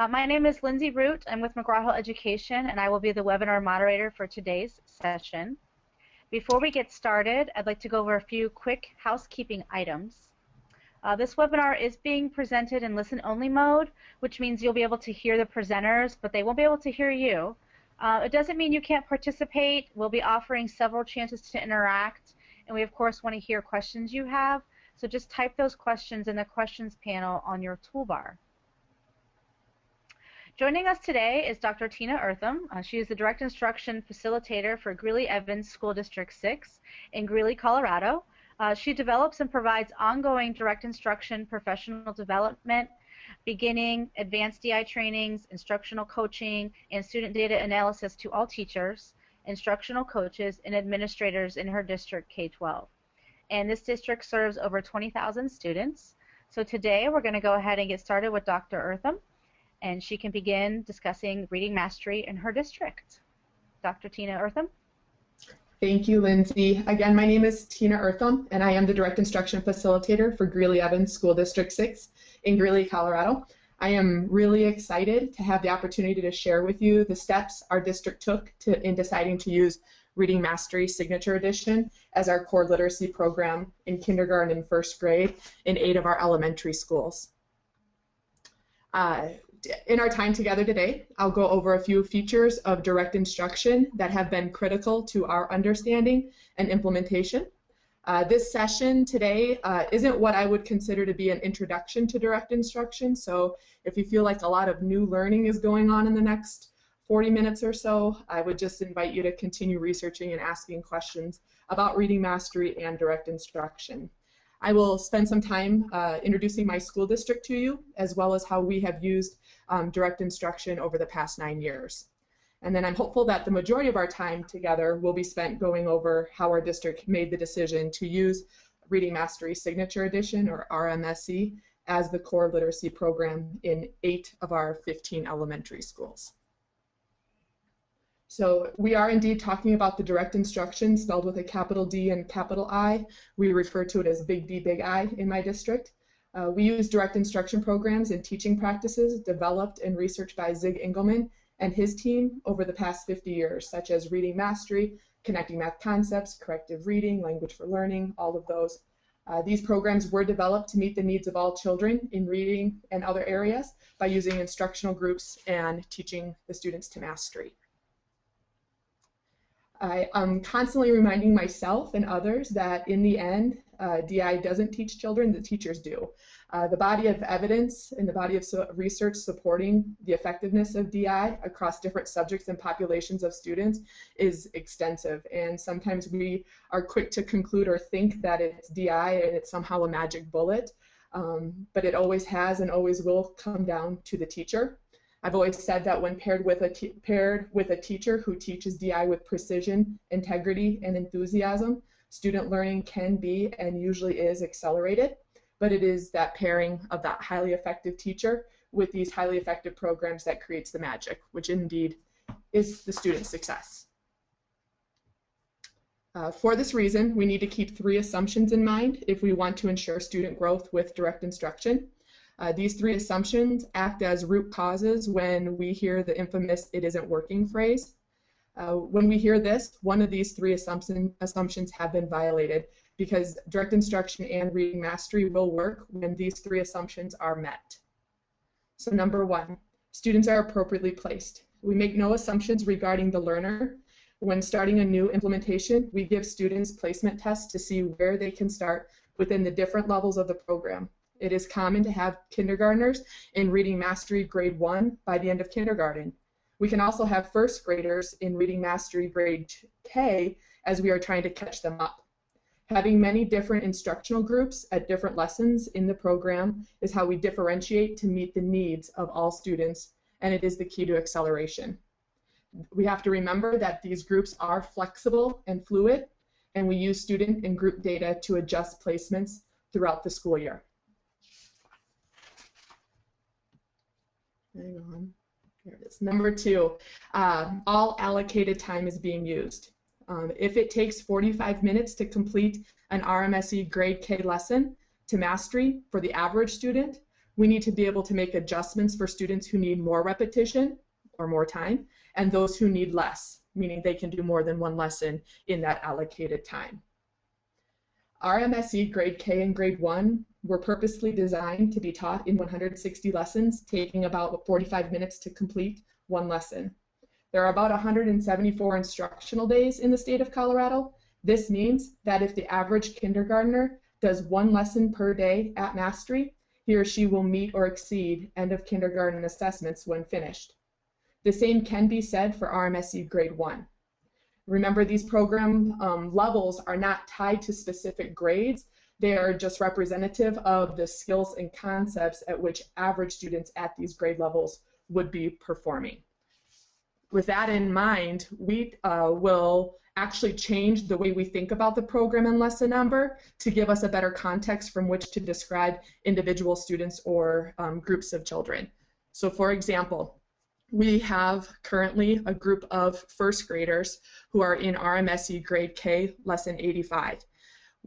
My name is Lindsay Root. I'm with McGraw-Hill Education, and I will be the webinar moderator for today's session. Before we get started, I'd like to go over a few quick housekeeping items. This webinar is being presented in listen-only mode, which means you'll be able to hear the presenters, but they won't be able to hear you. It doesn't mean you can't participate. We'll be offering several chances to interact, and we, of course, want to hear questions you have. So just type those questions in the questions panel on your toolbar. Joining us today is Dr. Tina Eartham. She is the Direct Instruction Facilitator for Greeley-Evans School District 6 in Greeley, Colorado. She develops and provides ongoing direct instruction professional development, beginning, advanced DI trainings, instructional coaching, and student data analysis to all teachers, instructional coaches, and administrators in her district K-12. And this district serves over 20,000 students. So today we're going to go ahead and get started with Dr. Eartham, and she can begin discussing reading mastery in her district. Dr. Tina Eartham. Thank you, Lindsay. Again, my name is Tina Eartham, and I am the Direct Instruction Facilitator for Greeley-Evans School District 6 in Greeley, Colorado. I am really excited to have the opportunity to share with you the steps our district took in deciding to use Reading Mastery Signature Edition as our core literacy program in kindergarten and first grade in 8 of our elementary schools. In our time together today, I'll go over a few features of direct instruction that have been critical to our understanding and implementation. This session today isn't what I would consider to be an introduction to direct instruction, so if you feel like a lot of new learning is going on in the next 40 minutes or so, I would just invite you to continue researching and asking questions about reading mastery and direct instruction. I will spend some time introducing my school district to you, as well as how we have used direct instruction over the past 9 years. And then I'm hopeful that the majority of our time together will be spent going over how our district made the decision to use Reading Mastery Signature Edition, or RMSE, as the core literacy program in 8 of our 15 elementary schools. So we are indeed talking about the direct instruction spelled with a capital D and capital I. We refer to it as Big D, Big I in my district. We use direct instruction programs and teaching practices developed and researched by Zig Engelman and his team over the past 50 years, such as reading mastery, connecting math concepts, corrective reading, language for learning, all of those. These programs were developed to meet the needs of all children in reading and other areas by using instructional groups and teaching the students to mastery. I am constantly reminding myself and others that in the end, DI doesn't teach children, the teachers do. The body of evidence and the body of research supporting the effectiveness of DI across different subjects and populations of students is extensive, and sometimes we are quick to conclude or think that it's DI and it's somehow a magic bullet, but it always has and always will come down to the teacher. I've always said that when paired with a teacher who teaches DI with precision, integrity, and enthusiasm, student learning can be and usually is accelerated, but it is that pairing of that highly effective teacher with these highly effective programs that creates the magic, which indeed is the student's success. For this reason, we need to keep 3 assumptions in mind if we want to ensure student growth with direct instruction. These 3 assumptions act as root causes when we hear the infamous "it isn't working" phrase. When we hear this, one of these 3 assumptions have been violated, because direct instruction and reading mastery will work when these 3 assumptions are met. So number 1, students are appropriately placed. We make no assumptions regarding the learner. When starting a new implementation, we give students placement tests to see where they can start within the different levels of the program. It is common to have kindergartners in reading mastery grade 1 by the end of kindergarten. We can also have first graders in reading mastery grade K as we are trying to catch them up. Having many different instructional groups at different lessons in the program is how we differentiate to meet the needs of all students, and it is the key to acceleration. We have to remember that these groups are flexible and fluid, and we use student and group data to adjust placements throughout the school year. Hang on. Here it is. Number 2, all allocated time is being used. If it takes 45 minutes to complete an RMSE grade K lesson to mastery for the average student, We need to be able to make adjustments for students who need more repetition or more time, and those who need less, meaning they can do more than one lesson in that allocated time. RMSE Grade K and Grade 1 were purposely designed to be taught in 160 lessons, taking about 45 minutes to complete one lesson. There are about 174 instructional days in the state of Colorado. This means that if the average kindergartner does one lesson per day at Mastery, he or she will meet or exceed end of kindergarten assessments when finished. The same can be said for RMSE Grade 1. Remember, these program levels are not tied to specific grades. They are just representative of the skills and concepts at which average students at these grade levels would be performing. With that in mind, we will actually change the way we think about the program and lesson number to give us a better context from which to describe individual students or groups of children. So for example, we have currently a group of first graders who are in RMSE Grade K, Lesson 85.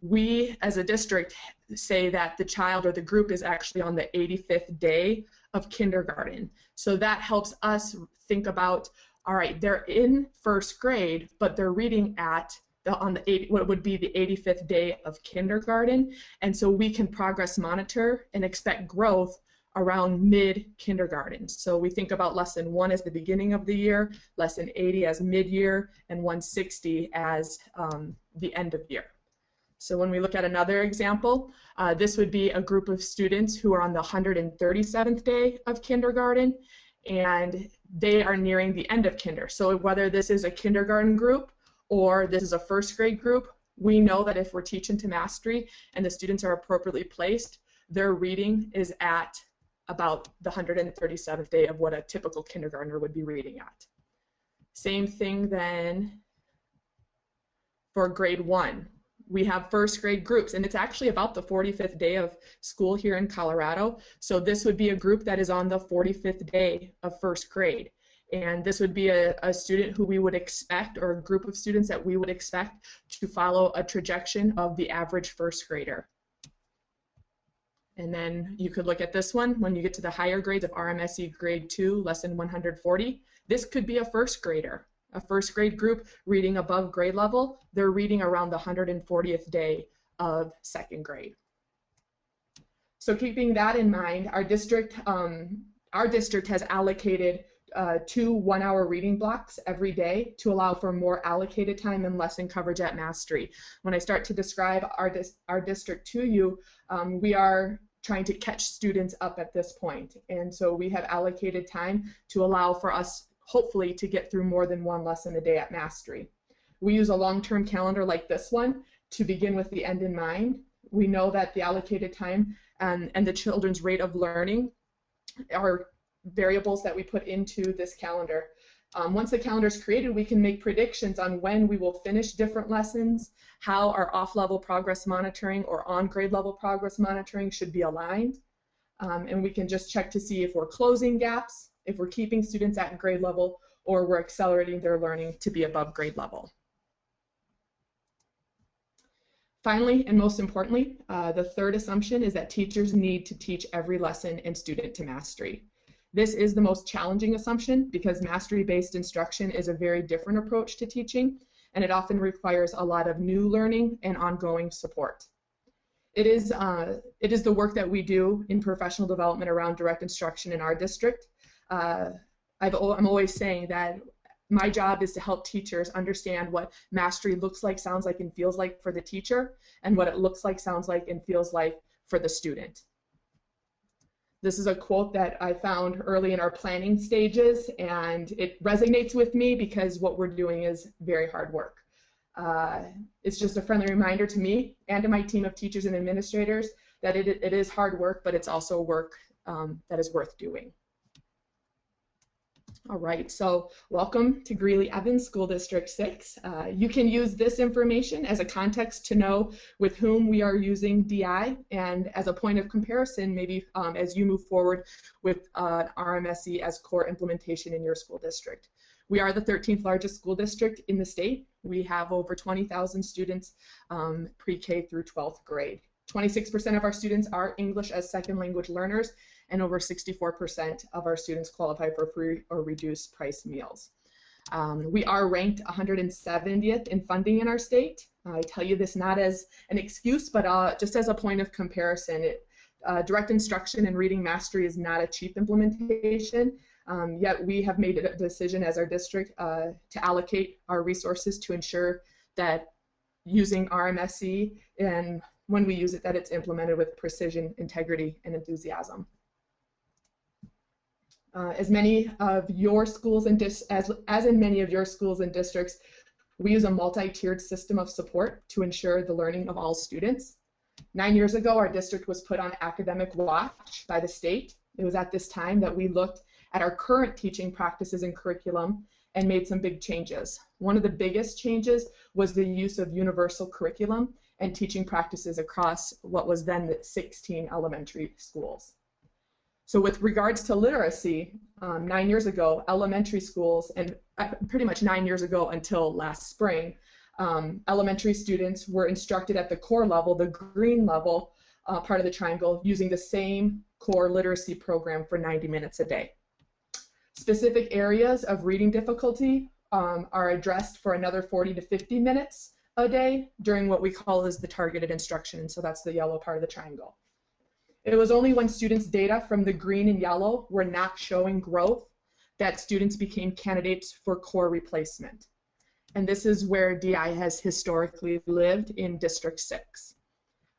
We, as a district, say that the child or the group is actually on the 85th day of kindergarten. So that helps us think about, all right, they're in first grade, but they're reading at what would be the 85th day of kindergarten, and so we can progress monitor and expect growth around mid-kindergarten. So we think about Lesson 1 as the beginning of the year, Lesson 80 as mid-year, and 160 as the end of year. So when we look at another example, this would be a group of students who are on the 137th day of kindergarten, and they are nearing the end of kinder. So whether this is a kindergarten group or this is a first grade group, we know that if we're teaching to mastery and the students are appropriately placed, their reading is at about the 137th day of what a typical kindergartner would be reading at. Same thing then for grade 1. We have first grade groups, and it's actually about the 45th day of school here in Colorado. So this would be a group that is on the 45th day of first grade. And this would be a student who we would expect, or a group of students that we would expect to follow a trajectory of the average first grader. And then you could look at this one when you get to the higher grades of RMSE Grade 2, Lesson 140. This could be a first grader, a first grade group reading above grade level. They're reading around the 140th day of second grade. So keeping that in mind, our district has allocated 2 one-hour reading blocks every day to allow for more allocated time and lesson coverage at Mastery. When I start to describe our district to you, we are trying to catch students up at this point. And so we have allocated time to allow for us, hopefully, to get through more than one lesson a day at Mastery. We use a long-term calendar like this one to begin with the end in mind. We know that the allocated time and the children's rate of learning are variables that we put into this calendar. Once the calendar is created, we can make predictions on when we will finish different lessons, how our off-level progress monitoring or on-grade level progress monitoring should be aligned, and we can just check to see if we're closing gaps, if we're keeping students at grade level, or we're accelerating their learning to be above grade level. Finally, and most importantly, the third assumption is that teachers need to teach every lesson and student to mastery. This is the most challenging assumption because mastery-based instruction is a very different approach to teaching, and it often requires a lot of new learning and ongoing support. It is the work that we do in professional development around direct instruction in our district. I'm always saying that my job is to help teachers understand what mastery looks like, sounds like, and feels like for the teacher, and what it looks like, sounds like, and feels like for the student. This is a quote that I found early in our planning stages, and it resonates with me because what we're doing is very hard work. It's just a friendly reminder to me and to my team of teachers and administrators that it is hard work, but it's also work that is worth doing. All right, so welcome to Greeley-Evans School District 6. You can use this information as a context to know with whom we are using DI, and as a point of comparison, maybe as you move forward with RMSE as core implementation in your school district. We are the 13th largest school district in the state. We have over 20,000 students pre-K through 12th grade. 26% of our students are English as second language learners, and over 64% of our students qualify for free or reduced price meals. We are ranked 170th in funding in our state. I tell you this not as an excuse, but just as a point of comparison. Direct instruction and reading mastery is not a cheap implementation, yet we have made a decision as our district to allocate our resources to ensure that using RMSE, and when we use it, that it's implemented with precision, integrity, and enthusiasm. As many of your schools and as in many of your schools and districts, we use a multi-tiered system of support to ensure the learning of all students. 9 years ago, our district was put on academic watch by the state. It was at this time that we looked at our current teaching practices and curriculum and made some big changes. One of the biggest changes was the use of universal curriculum and teaching practices across what was then the 16 elementary schools. So with regards to literacy, 9 years ago, elementary schools, and pretty much 9 years ago until last spring, elementary students were instructed at the core level, the green level part of the triangle, using the same core literacy program for 90 minutes a day. Specific areas of reading difficulty are addressed for another 40 to 50 minutes a day during what we call as the targeted instruction, so that's the yellow part of the triangle. It was only when students' data from the green and yellow were not showing growth that students became candidates for core replacement. And this is where DI has historically lived in District 6.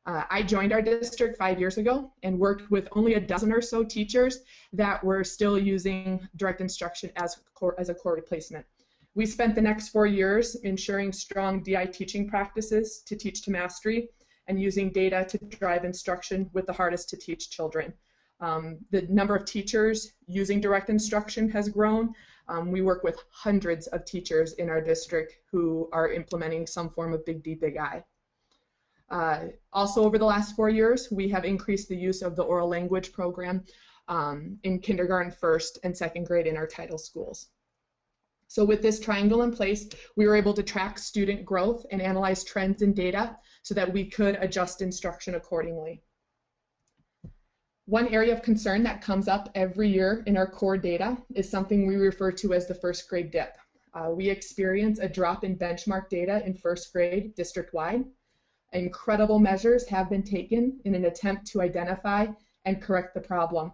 I joined our district 5 years ago and worked with only a dozen or so teachers that were still using direct instruction as a core replacement. We spent the next 4 years ensuring strong DI teaching practices to teach to mastery and using data to drive instruction with the hardest to teach children. The number of teachers using direct instruction has grown. We work with hundreds of teachers in our district who are implementing some form of Big D, Big I. Also, over the last 4 years, we have increased the use of the oral language program in kindergarten, first, and second grade in our title schools. So with this triangle in place, we were able to track student growth and analyze trends in data so that we could adjust instruction accordingly. One area of concern that comes up every year in our core data is something we refer to as the first grade dip. We experience a drop in benchmark data in first grade district-wide. Incredible measures have been taken in an attempt to identify and correct the problem.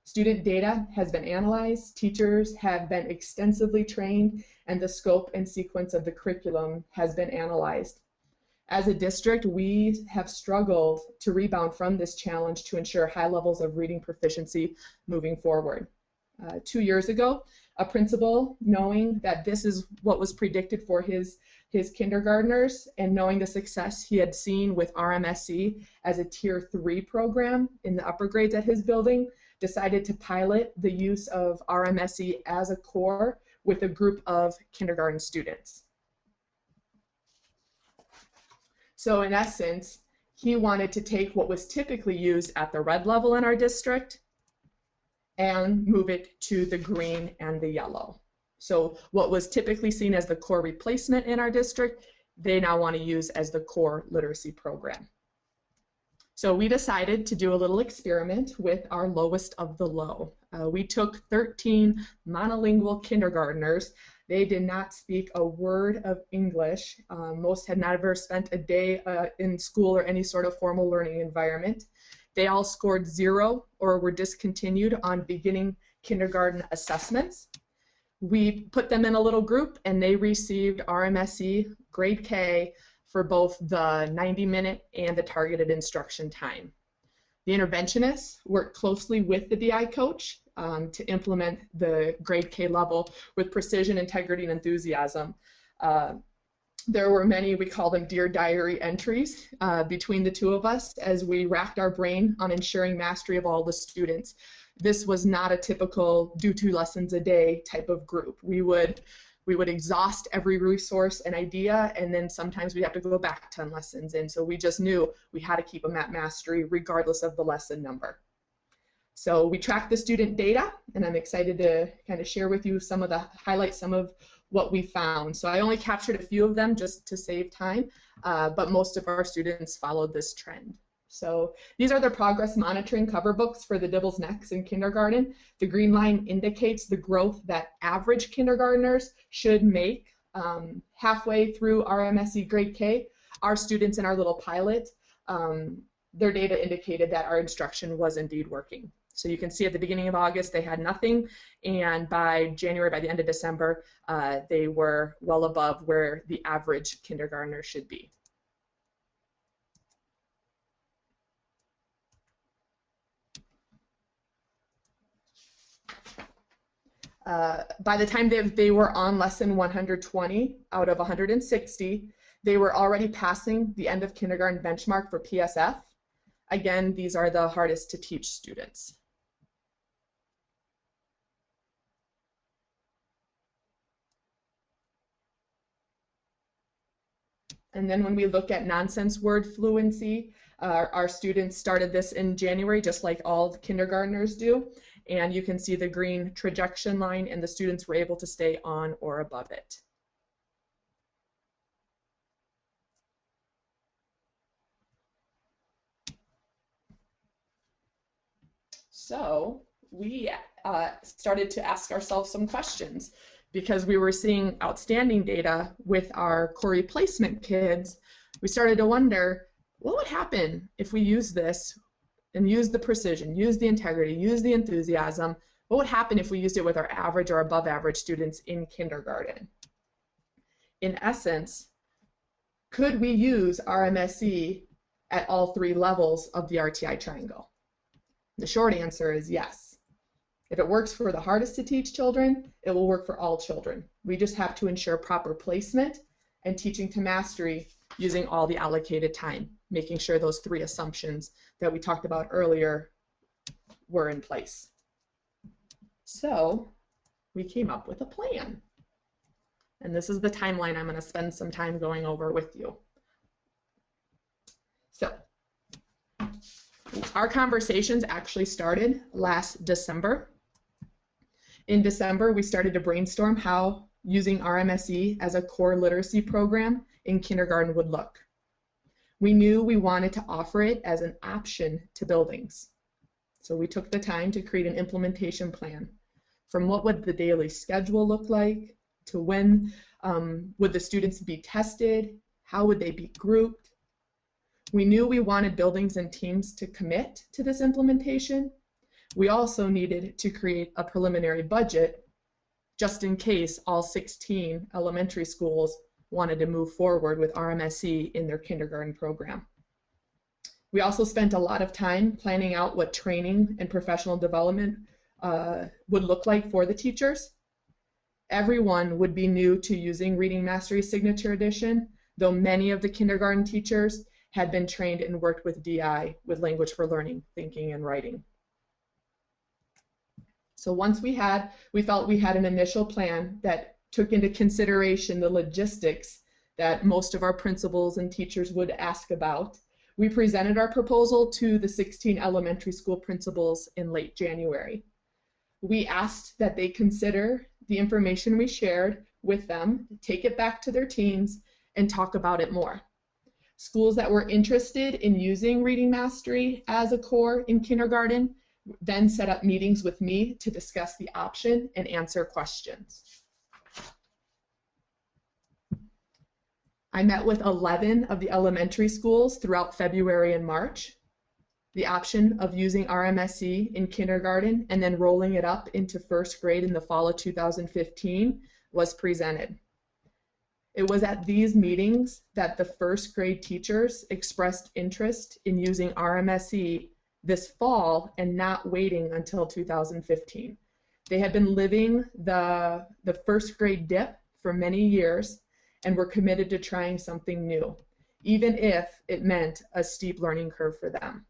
Student data has been analyzed, teachers have been extensively trained, and the scope and sequence of the curriculum has been analyzed. As a district, we have struggled to rebound from this challenge to ensure high levels of reading proficiency moving forward. 2 years ago, a principal, knowing that this is what was predicted for his kindergartners and knowing the success he had seen with RMSE as a Tier 3 program in the upper grades at his building, decided to pilot the use of RMSE as a core with a group of kindergarten students. So in essence, he wanted to take what was typically used at the red level in our district and move it to the green and the yellow. So what was typically seen as the core replacement in our district, they now want to use as the core literacy program. So we decided to do a little experiment with our lowest of the low. We took 13 monolingual kindergartners. They did not speak a word of English. Most had never spent a day in school or any sort of formal learning environment. They all scored 0 or were discontinued on beginning kindergarten assessments. We put them in a little group and they received RMSE grade K for both the 90-minute and the targeted instruction time. The interventionists worked closely with the DI coach to implement the grade K level with precision, integrity, and enthusiasm. There were many, we call them Dear Diary entries between the two of us as we racked our brain on ensuring mastery of all the students. This was not a typical do 2 lessons a day type of group. We would exhaust every resource and idea, and then sometimes we'd have to go back 10 lessons in. So we just knew we had to keep them at mastery regardless of the lesson number. So we tracked the student data, and I'm excited to kind of share with you some of the highlights, some of what we found. So I only captured a few of them just to save time, but most of our students followed this trend. So these are the progress monitoring cover books for the Dibbles Necks in kindergarten. The green line indicates the growth that average kindergartners should make halfway through RMSE grade K. Our students in our little pilot, their data indicated that our instruction was indeed working. So you can see at the beginning of August they had nothing, and by January, by the end of December, they were well above where the average kindergartner should be. By the time they were on lesson 120 out of 160, they were already passing the end of kindergarten benchmark for PSF. Again, these are the hardest to teach students. And then when we look at nonsense word fluency, our students started this in January, just like all the kindergartners do. And you can see the green trajectory line, and the students were able to stay on or above it. So we started to ask ourselves some questions, because we were seeing outstanding data with our core replacement kids. We started to wonder, what would happen if we use this and use the precision, use the integrity, use the enthusiasm? What would happen if we used it with our average or above average students in kindergarten? In essence, could we use RMSE at all three levels of the RTI triangle? The short answer is yes. If it works for the hardest to teach children, it will work for all children. We just have to ensure proper placement and teaching to mastery using all the allocated time, making sure those three assumptions that we talked about earlier were in place. So we came up with a plan. And this is the timeline I'm going to spend some time going over with you. So our conversations actually started last December. In December, we started to brainstorm how using RMSE as a core literacy program in kindergarten would look. We knew we wanted to offer it as an option to buildings. So we took the time to create an implementation plan, from what would the daily schedule look like, to when would the students be tested, how would they be grouped. We knew we wanted buildings and teams to commit to this implementation. We also needed to create a preliminary budget just in case all 16 elementary schools wanted to move forward with RMSE in their kindergarten program. We also spent a lot of time planning out what training and professional development would look like for the teachers. Everyone would be new to using Reading Mastery Signature Edition, though many of the kindergarten teachers had been trained and worked with DI, with language for learning, thinking, and writing. So once we felt we had an initial plan that took into consideration the logistics that most of our principals and teachers would ask about, we presented our proposal to the 16 elementary school principals in late January. We asked that they consider the information we shared with them, take it back to their teams, and talk about it more. Schools that were interested in using Reading Mastery as a core in kindergarten then set up meetings with me to discuss the option and answer questions. I met with 11 of the elementary schools throughout February and March. The option of using RMSE in kindergarten and then rolling it up into first grade in the fall of 2015 was presented. It was at these meetings that the first grade teachers expressed interest in using RMSE this fall and not waiting until 2015. They had been living the first grade dip for many years and were committed to trying something new, even if it meant a steep learning curve for them.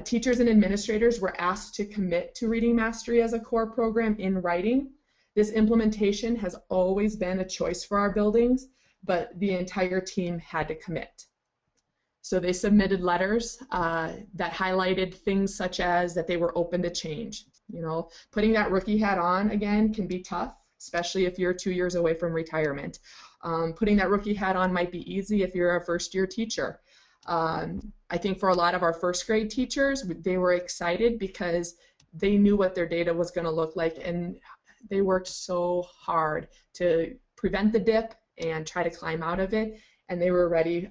Teachers and administrators were asked to commit to Reading Mastery as a core program in writing. This implementation has always been a choice for our buildings, but the entire team had to commit. So they submitted letters that highlighted things such as that they were open to change. You know, putting that rookie hat on again can be tough, especially if you're 2 years away from retirement. Putting that rookie hat on might be easy if you're a first-year teacher. I think for a lot of our first grade teachers, they were excited because they knew what their data was going to look like, and they worked so hard to prevent the dip and try to climb out of it, and they were ready.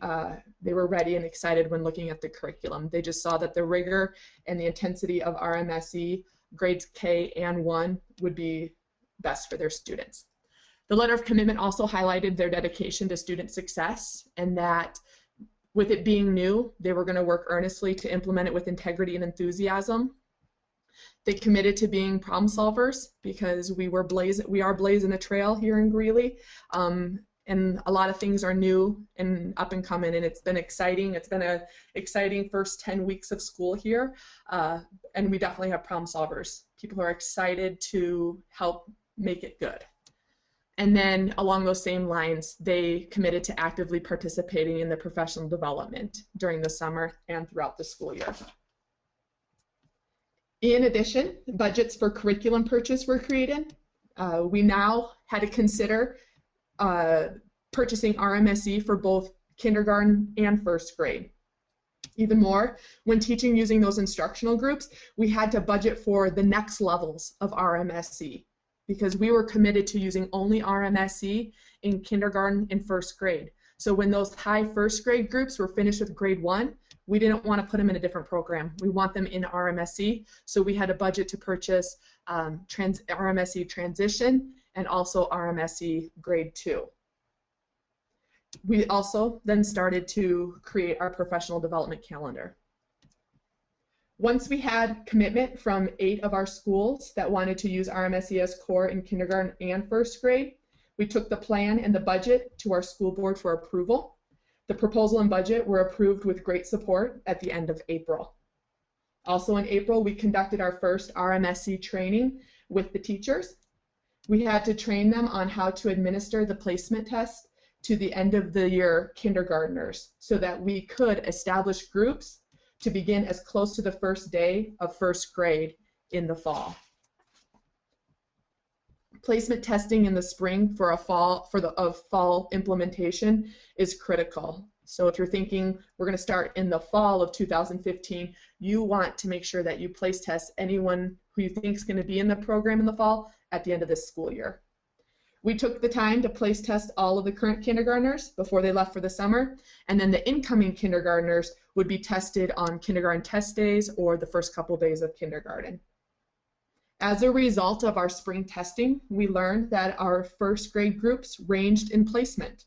They were ready and excited when looking at the curriculum. They just saw that the rigor and the intensity of RMSE grades K and 1 would be best for their students. The letter of commitment also highlighted their dedication to student success, and that with it being new, they were going to work earnestly to implement it with integrity and enthusiasm. They committed to being problem solvers because we are blazing a trail here in Greeley, and a lot of things are new and up and coming, and it's been exciting. It's been an exciting first 10 weeks of school here, and we definitely have problem solvers, people who are excited to help make it good. And then along those same lines, they committed to actively participating in the professional development during the summer and throughout the school year. In addition, budgets for curriculum purchase were created. We now had to consider purchasing RMSE for both kindergarten and first grade. Even more, when teaching using those instructional groups, we had to budget for the next levels of RMSE, because we were committed to using only RMSE in kindergarten and first grade. So when those high first grade groups were finished with grade 1, we didn't want to put them in a different program. We want them in RMSE, so we had a budget to purchase RMSE Transition and also RMSE Grade 2. We also then started to create our professional development calendar. Once we had commitment from 8 of our schools that wanted to use RMSE as core in kindergarten and first grade, we took the plan and the budget to our school board for approval. The proposal and budget were approved with great support at the end of April. Also in April, we conducted our first RMSE training with the teachers. We had to train them on how to administer the placement test to the end of the year kindergartners so that we could establish groups to begin as close to the first day of first grade in the fall. Placement testing in the spring for a fall implementation is critical. So if you're thinking we're going to start in the fall of 2015, you want to make sure that you place test anyone who you think is going to be in the program in the fall at the end of this school year. We took the time to place test all of the current kindergartners before they left for the summer, and then the incoming kindergartners would be tested on kindergarten test days or the first couple days of kindergarten. As a result of our spring testing, we learned that our first grade groups ranged in placement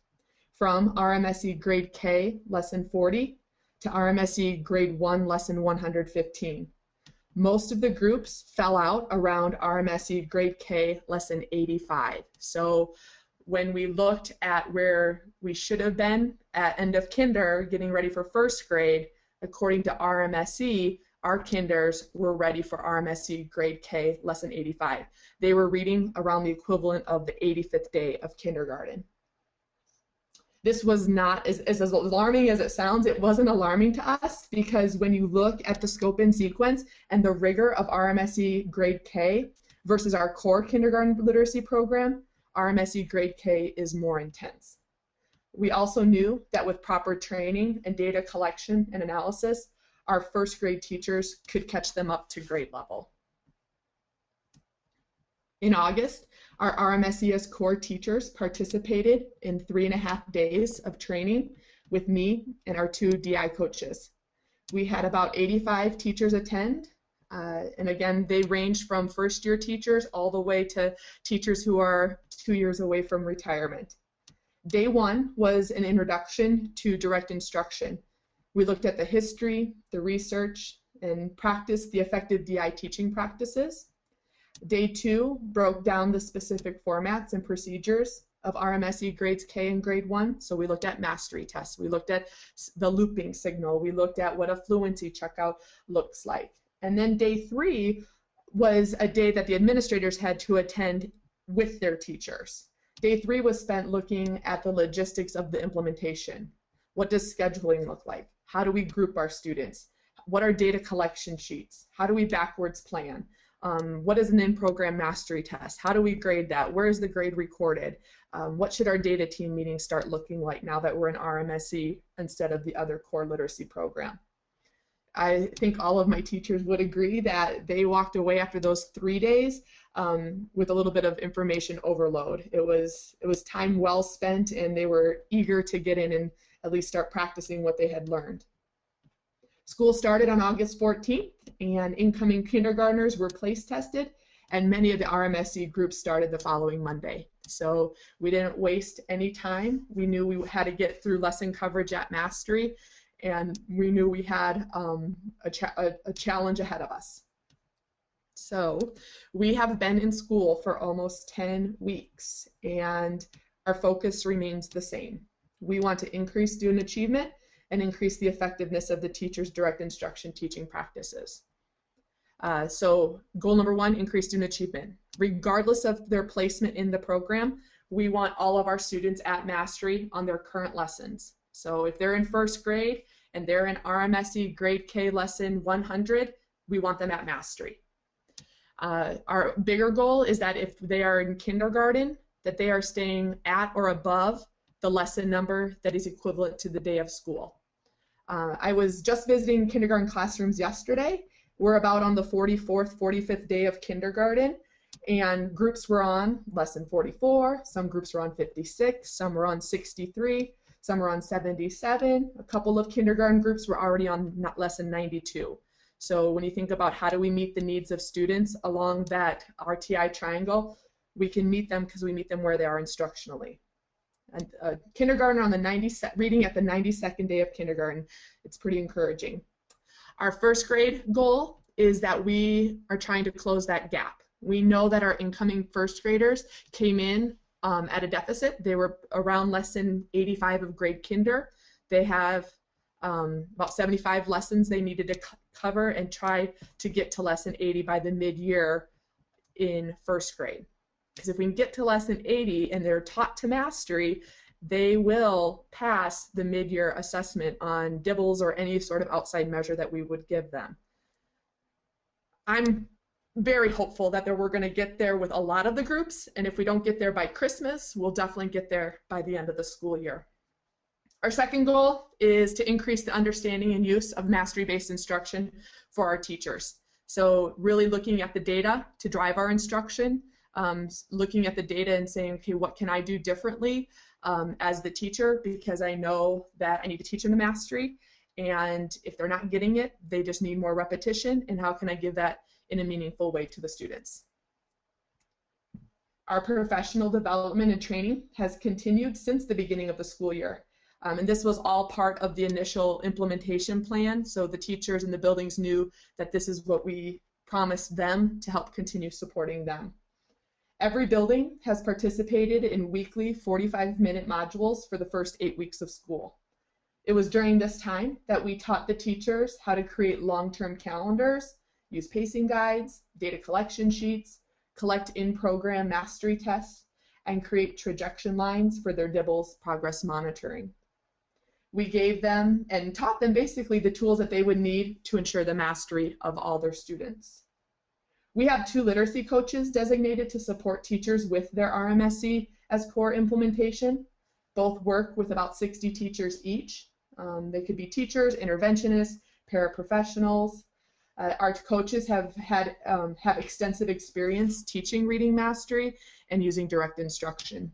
from RMSE Grade K, Lesson 40, to RMSE Grade 1, Lesson 115. Most of the groups fell out around RMSE Grade K, Lesson 85. So when we looked at where we should have been at end of kinder, getting ready for first grade, according to RMSE, our kinders were ready for RMSE Grade K, Lesson 85. They were reading around the equivalent of the 85th day of kindergarten. This was not, as alarming as it sounds, it wasn't alarming to us, because when you look at the scope and sequence and the rigor of RMSE Grade K versus our core kindergarten literacy program, RMSE Grade K is more intense. We also knew that with proper training and data collection and analysis, our first grade teachers could catch them up to grade level. In August, our RMSES core teachers participated in 3.5 days of training with me and our 2 DI coaches. We had about 85 teachers attend, and again, they ranged from first-year teachers all the way to teachers who are 2 years away from retirement. Day 1 was an introduction to direct instruction. We looked at the history, the research, and practiced the effective DI teaching practices. Day 2 broke down the specific formats and procedures of RMSE grades K and grade 1. So we looked at mastery tests, we looked at the looping signal, we looked at what a fluency checkout looks like. And then day 3 was a day that the administrators had to attend with their teachers. Day 3 was spent looking at the logistics of the implementation. What does scheduling look like? How do we group our students? What are data collection sheets? How do we backwards plan? What is an in-program mastery test? How do we grade that? Where is the grade recorded? What should our data team meetings start looking like now that we're in RMSE instead of the other core literacy program? I think all of my teachers would agree that they walked away after those 3 days with a little bit of information overload. It was time well spent, and they were eager to get in and at least start practicing what they had learned. School started on August 14th, and incoming kindergartners were place tested, and many of the RMSE groups started the following Monday. So we didn't waste any time. We knew we had to get through lesson coverage at Mastery, and we knew we had a challenge ahead of us. So we have been in school for almost 10 weeks, and our focus remains the same. We want to increase student achievement and increase the effectiveness of the teacher's direct instruction teaching practices. So goal number 1, increase student achievement. Regardless of their placement in the program, we want all of our students at Mastery on their current lessons. So if they're in first grade and they're in RMSE grade K lesson 100, we want them at Mastery. Our bigger goal is that if they are in kindergarten, that they are staying at or above the lesson number that is equivalent to the day of school. I was just visiting kindergarten classrooms yesterday. We're about on the 44th, 45th day of kindergarten, and groups were on lesson 44, some groups were on 56, some were on 63, some were on 77. A couple of kindergarten groups were already on lesson 92. So when you think about how do we meet the needs of students along that RTI triangle, we can meet them because we meet them where they are instructionally. And kindergarten on the reading at the 92nd day of kindergarten, it's pretty encouraging. Our first grade goal is that we are trying to close that gap. We know that our incoming first graders came in at a deficit. They were around lesson 85 of grade kinder. They have about 75 lessons they needed to cover and try to get to lesson 80 by the mid-year in first grade. Because if we can get to lesson 80 and they're taught to Mastery, they will pass the mid-year assessment on DIBELS or any sort of outside measure that we would give them. I'm very hopeful that we're going to get there with a lot of the groups, and if we don't get there by Christmas, we'll definitely get there by the end of the school year. Our second goal is to increase the understanding and use of Mastery-based instruction for our teachers. So really looking at the data to drive our instruction, looking at the data and saying, okay, what can I do differently as the teacher, because I know that I need to teach them the Mastery, and if they're not getting it, they just need more repetition, and how can I give that in a meaningful way to the students. Our professional development and training has continued since the beginning of the school year. And this was all part of the initial implementation plan, so the teachers in the buildings knew that this is what we promised them to help continue supporting them. Every building has participated in weekly 45-minute modules for the first 8 weeks of school. It was during this time that we taught the teachers how to create long-term calendars, use pacing guides, data collection sheets, collect in-program Mastery tests, and create trajectory lines for their DIBELS progress monitoring. We gave them and taught them basically the tools that they would need to ensure the mastery of all their students. We have 2 literacy coaches designated to support teachers with their RMSE as core implementation. Both work with about 60 teachers each. They could be teachers, interventionists, paraprofessionals. Our coaches have extensive experience teaching reading mastery and using direct instruction.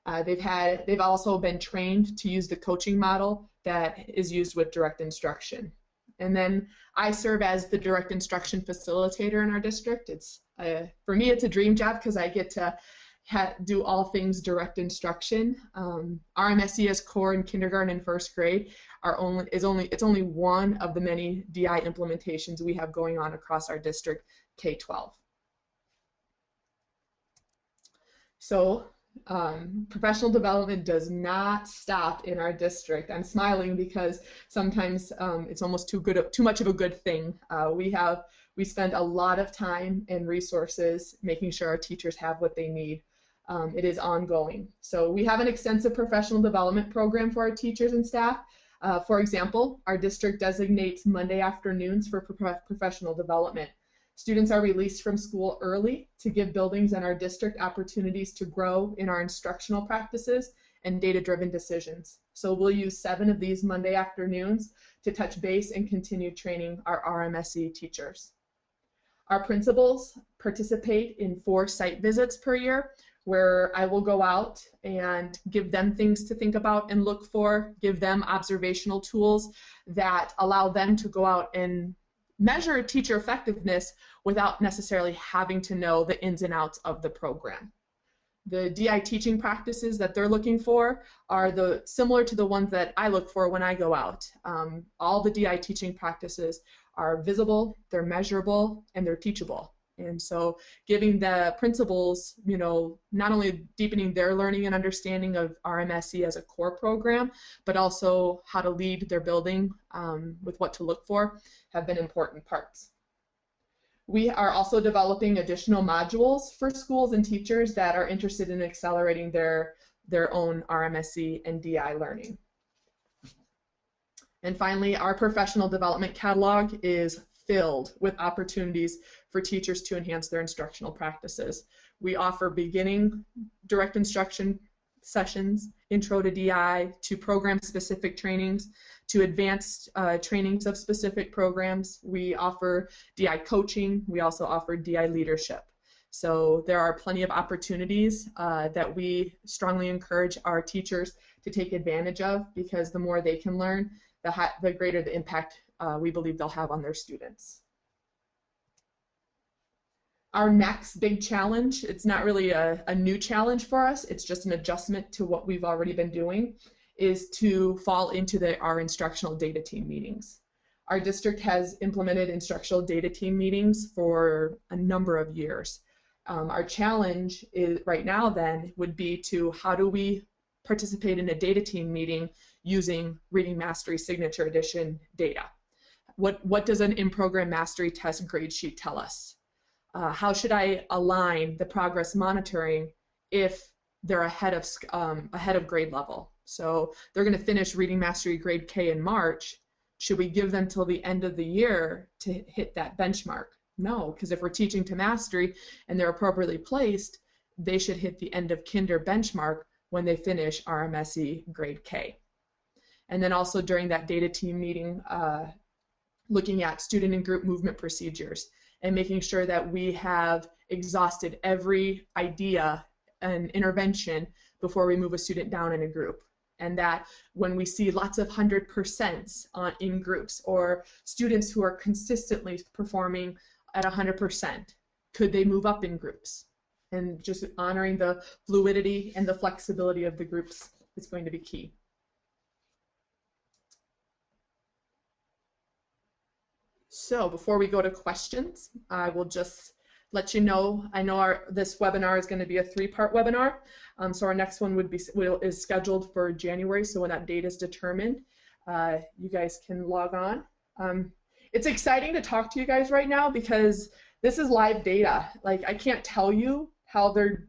They've also been trained to use the coaching model that is used with direct instruction. And then I serve as the direct instruction facilitator in our district. For me, it's a dream job because I get to do all things direct instruction. RMSE as core in kindergarten and first grade it's only one of the many DI implementations we have going on across our district K-12. So professional development does not stop in our district. I'm smiling because sometimes it's almost too much of a good thing. We spend a lot of time and resources making sure our teachers have what they need. It is ongoing. So we have an extensive professional development program for our teachers and staff. For example, our district designates Monday afternoons for professional development. Students are released from school early to give buildings in our district opportunities to grow in our instructional practices and data-driven decisions. So we'll use 7 of these Monday afternoons to touch base and continue training our RMSE teachers. Our principals participate in 4 site visits per year, where I will go out and give them things to think about and look for, give them observational tools that allow them to go out and measure teacher effectiveness without necessarily having to know the ins and outs of the program. The DI teaching practices that they're looking for are similar to the ones that I look for when I go out. All the DI teaching practices are visible, they're measurable, and they're teachable. And so giving the principals, not only deepening their learning and understanding of RMSE as a core program, but also how to lead their building with what to look for have been important parts. We are also developing additional modules for schools and teachers that are interested in accelerating their own RMSE and DI learning. And finally, our professional development catalog is filled with opportunities for teachers to enhance their instructional practices. We offer beginning direct instruction sessions, intro to DI, to program-specific trainings, to advanced trainings of specific programs. We offer DI coaching. We also offer DI leadership. So there are plenty of opportunities that we strongly encourage our teachers to take advantage of, because the more they can learn, the greater the impact we believe they'll have on their students. Our next big challenge, it's not really a new challenge for us, it's just an adjustment to what we've already been doing, is to fall into our instructional data team meetings. Our district has implemented instructional data team meetings for a number of years. Our challenge right now then would be to how do we participate in a data team meeting using Reading Mastery Signature Edition data? What does an in-program mastery test grade sheet tell us? How should I align the progress monitoring if they're ahead of grade level? So they're going to finish Reading Mastery Grade K in March. Should we give them till the end of the year to hit that benchmark? No, because if we're teaching to mastery and they're appropriately placed, they should hit the end of kinder benchmark when they finish RMSE Grade K. And then also during that data team meeting, looking at student and group movement procedures and making sure that we have exhausted every idea and intervention before we move a student down in a group. And that when we see lots of 100% in groups, or students who are consistently performing at 100%, could they move up in groups? And just honoring the fluidity and the flexibility of the groups is going to be key. So before we go to questions, I will just let you know, I know this webinar is going to be a 3-part webinar. So our next one is scheduled for January, so when that date is determined, you guys can log on. It's exciting to talk to you guys right now because this is live data. Like, I can't tell you how they're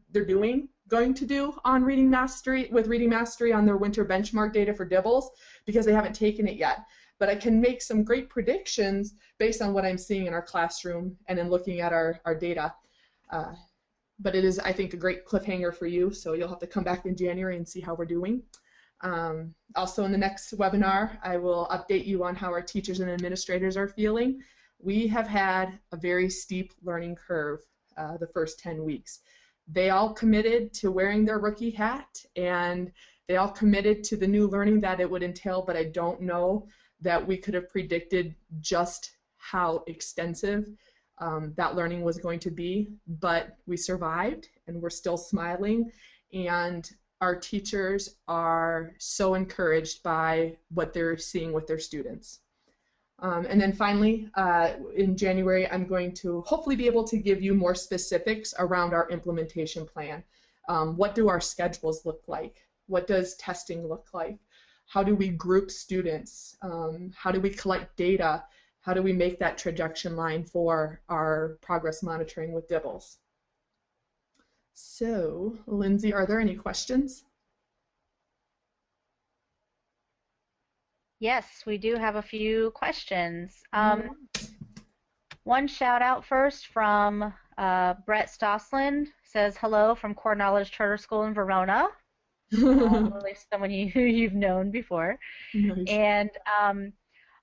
going to do on Reading Mastery, with Reading Mastery on their winter benchmark data for DIBELS, because they haven't taken it yet. But I can make some great predictions based on what I'm seeing in our classroom and in looking at our data. But it is, I think, a great cliffhanger for you, so you'll have to come back in January and see how we're doing. Also in the next webinar, I will update you on how our teachers and administrators are feeling. We have had a very steep learning curve the first 10 weeks. They all committed to wearing their rookie hat, and they all committed to the new learning that it would entail, but I don't know that we could have predicted just how extensive that learning was going to be, but we survived and we're still smiling, and our teachers are so encouraged by what they're seeing with their students. And then finally, in January, I'm going to hopefully be able to give you more specifics around our implementation plan. What do our schedules look like? What does testing look like? How do we group students? How do we collect data? How do we make that trajectory line for our progress monitoring with DIBELS? So, Lindsay, are there any questions? Yes, we do have a few questions. One shout out first from Brett Stossland, says hello from Core Knowledge Charter School in Verona. Or at least someone who you've known before. Nice. And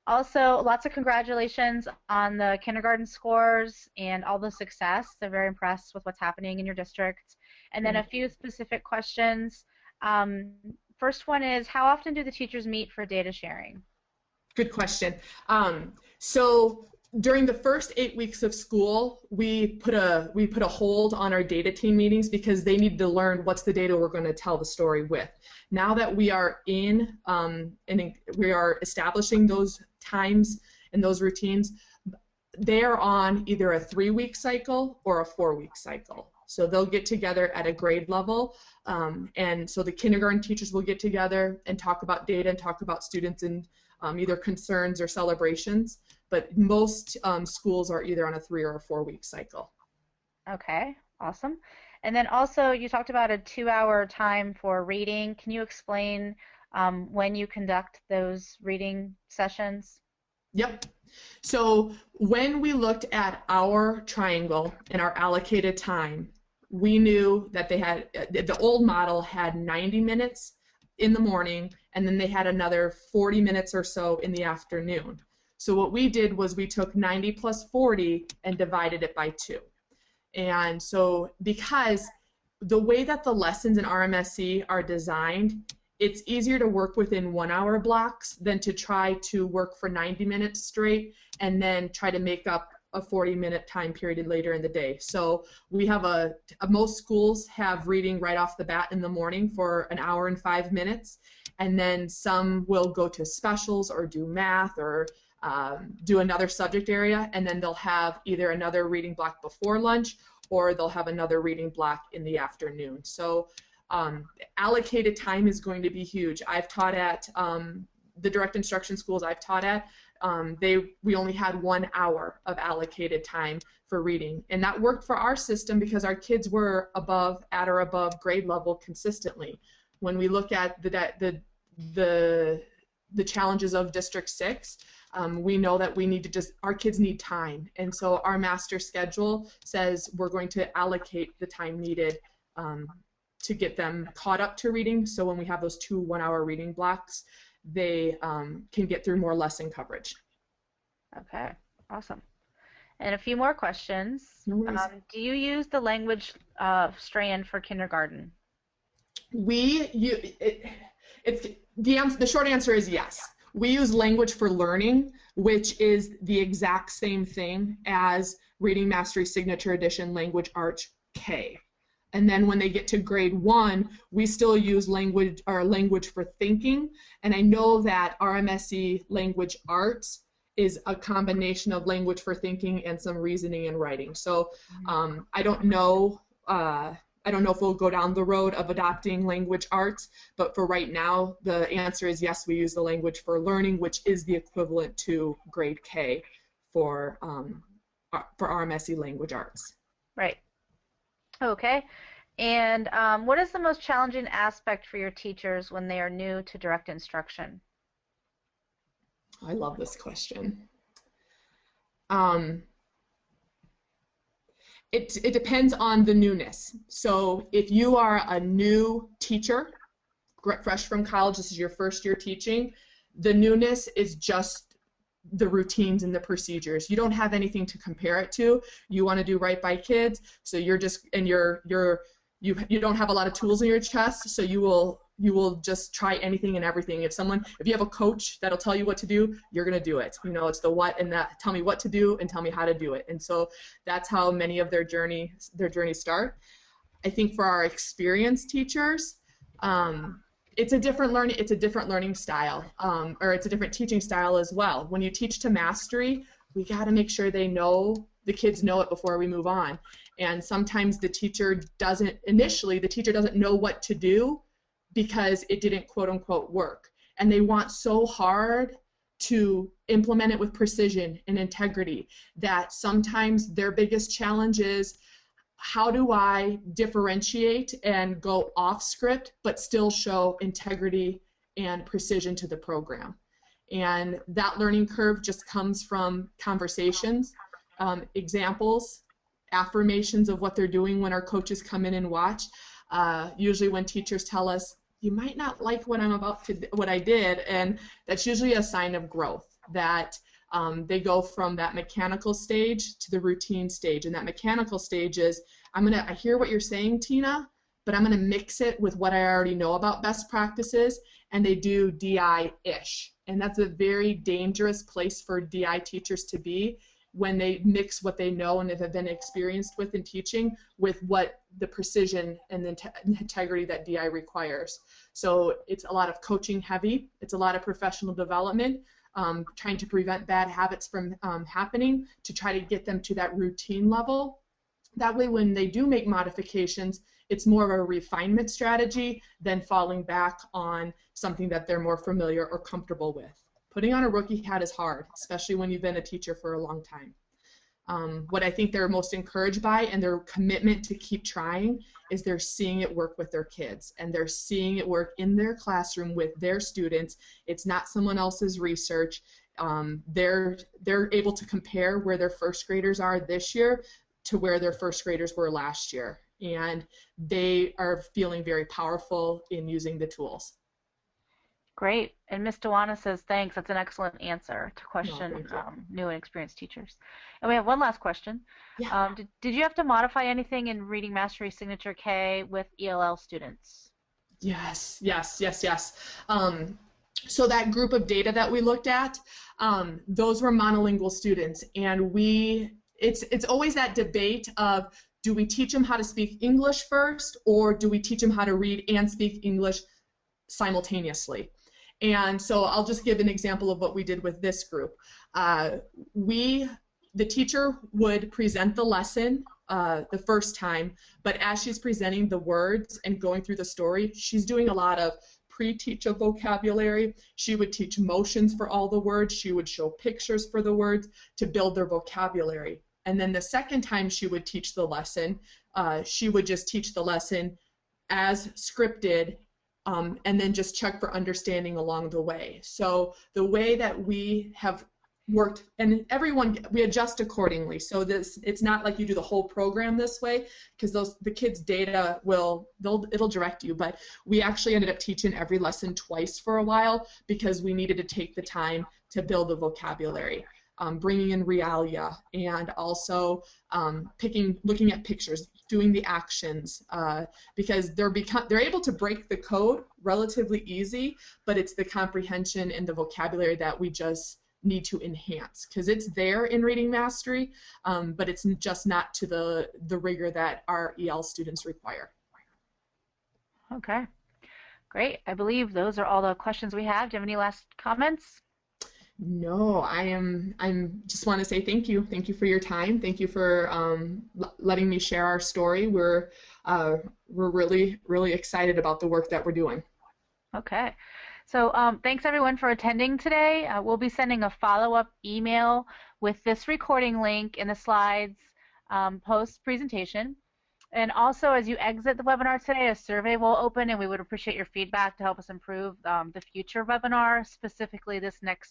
also, lots of congratulations on the kindergarten scores and all the success. They're very impressed with what's happening in your district. And then a Great. few specific questions. Um, First one is, how often do the teachers meet for data sharing? Good question. So during the first 8 weeks of school, we put a hold on our data team meetings because they need to learn what's the data we're going to tell the story with. Now that we are and we are establishing those times and those routines, they are on either a 3-week cycle or a 4-week cycle. So they'll get together at a grade level, and so the kindergarten teachers will get together and talk about data and talk about students and either concerns or celebrations. But most schools are either on a 3 or a 4-week cycle. Okay, awesome. And then also, you talked about a 2-hour time for reading. Can you explain when you conduct those reading sessions? Yep. So when we looked at our triangle and our allocated time, we knew that they had the old model had 90 minutes in the morning, and then they had another 40 minutes or so in the afternoon. So what we did was we took 90 plus 40 and divided it by 2. And so because the way that the lessons in RMSE are designed, it's easier to work within 1-hour blocks than to try to work for 90 minutes straight and then try to make up a 40-minute time period later in the day. So we have most schools have reading right off the bat in the morning for 1 hour and 5 minutes, and then some will go to specials or do math or do another subject area, and then they'll have either another reading block before lunch or they'll have another reading block in the afternoon. So allocated time is going to be huge. I've taught at the direct instruction schools I've taught at, we only had 1 hour of allocated time for reading, and that worked for our system because our kids were at or above grade level consistently. When we look at the challenges of District 6, we know that our kids need time, and so our master schedule says we're going to allocate the time needed to get them caught up to reading, so when we have those 2 1-hour reading blocks, they can get through more lesson coverage. Okay, awesome. And a few more questions. No worries. Do you use the language strand for kindergarten? The short answer is yes. We use language for learning, which is the exact same thing as Reading Mastery Signature Edition Language Arts K. And then when they get to grade 1, we still use language for thinking. And I know that RMSE Language Arts is a combination of language for thinking and some reasoning and writing. So I don't know if we'll go down the road of adopting language arts, but for right now, the answer is yes, we use the language for learning, which is the equivalent to grade K for RMSE Language Arts. Right. Okay. And what is the most challenging aspect for your teachers when they are new to direct instruction? I love this question. It depends on the newness. So if you are a new teacher, fresh from college, this is your first year teaching, the newness is just the routines and the procedures. You don't have anything to compare it to. You want to do right by kids, so you're just, and you don't have a lot of tools in your chest, so you will just try anything and everything. If you have a coach that'll tell you what to do, you're going to do it. You know, it's the what and that. Tell me what to do and tell me how to do it. And so that's how many of their journeys start. I think for our experienced teachers, it's a different learning style, or it's a different teaching style as well. When you teach to mastery, we got to make sure the kids know it before we move on. And sometimes the teacher doesn't know what to do because it didn't quote unquote work. And they want so hard to implement it with precision and integrity that sometimes their biggest challenge is, how do I differentiate and go off script but still show integrity and precision to the program? And that learning curve just comes from conversations, examples, affirmations of what they're doing when our coaches come in and watch. Usually when teachers tell us you might not like what what I did, and that's usually a sign of growth, that they go from that mechanical stage to the routine stage. And that mechanical stage is, I hear what you're saying, Tina, but I'm going to mix it with what I already know about best practices, and they do DI-ish. And that's a very dangerous place for DI teachers to be, when they mix what they know and have been experienced with in teaching with what the precision and the integrity that DI requires. So it's a lot of coaching heavy, it's a lot of professional development, trying to prevent bad habits from happening, to try to get them to that routine level. That way when they do make modifications, it's more of a refinement strategy than falling back on something that they're more familiar or comfortable with. Putting on a rookie hat is hard, especially when you've been a teacher for a long time. What I think they're most encouraged by, and their commitment to keep trying, is they're seeing it work with their kids, and they're seeing it work in their classroom with their students. It's not someone else's research. They're able to compare where their first graders are this year to where their first graders were last year, and they are feeling very powerful in using the tools. Great. And Ms. Dewana says, thanks, that's an excellent answer to question new and experienced teachers. And we have one last question. Yeah. Did you have to modify anything in Reading Mastery Signature K with ELL students? Yes. So that group of data that we looked at, those were monolingual students, and it's always that debate of, do we teach them how to speak English first, or do we teach them how to read and speak English simultaneously? And so I'll just give an example of what we did with this group. The teacher would present the lesson the first time, but as she's presenting the words and going through the story, she's doing a lot of pre-teach of vocabulary. She would teach motions for all the words. She would show pictures for the words to build their vocabulary. And then the second time she would teach the lesson, she would just teach the lesson as scripted, and then just check for understanding along the way. So the way that we have worked, and we adjust accordingly. So it's not like you do the whole program this way, because the kids' data it'll direct you. But we actually ended up teaching every lesson twice for a while, because we needed to take the time to build the vocabulary. Bringing in realia, and also looking at pictures, doing the actions, because they're able to break the code relatively easy, but it's the comprehension and the vocabulary that we just need to enhance, because it's there in Reading Mastery, but it's just not to the rigor that our EL students require. Okay, great. I believe those are all the questions we have. Do you have any last comments? No, I'm just want to say thank you. Thank you for your time. Thank you for letting me share our story. We're really, really excited about the work that we're doing. Okay. So thanks everyone for attending today. We'll be sending a follow-up email with this recording link in the slides post-presentation. And also, as you exit the webinar today, a survey will open, and we would appreciate your feedback to help us improve the future webinar, specifically this next session.